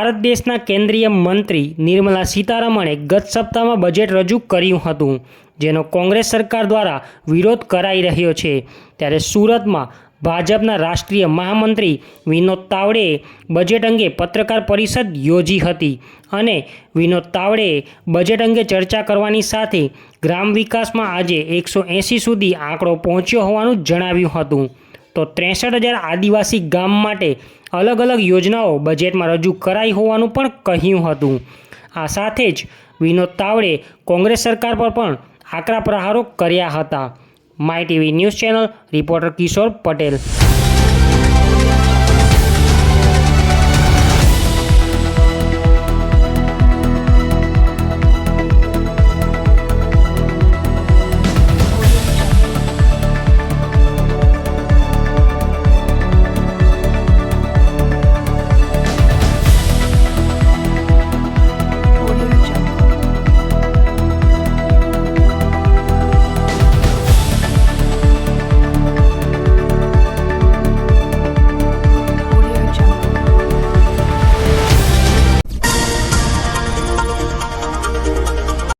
ભારત દેશના કેન્દ્રીય મંત્રી નિર્મલા સીતારમણે ગત સપ્તાહમાં બજેટ રજૂ કર્યું હતું, જેનો કોંગ્રેસ સરકાર દ્વારા વિરોધ કરાઈ રહ્યો છે। ત્યારે સુરતમાં ભાજપના રાષ્ટ્રીય મહામંત્રી વિનોદ તાવડેએ બજેટ અંગે પત્રકાર પરિષદ યોજી હતી અને વિનોદ તાવડેએ બજેટ અંગે ચર્ચા કરવાની સાથે ગ્રામ વિકાસમાં આજે 180 સુધી આંકડો પહોંચ્યો હોવાનું જણાવ્યું હતું। તો 63,000 આદિવાસી ગામ માટે અલગ અલગ યોજનાઓ બજેટમાં રજૂ કરાઈ હોવાનું પણ કહ્યું હતું। આ સાથે જ વિનોદ તાવડેએ કોંગ્રેસ સરકાર પર પણ આકરા પ્રહારો કર્યા હતા। My TV news channel reporter Kishore Patel.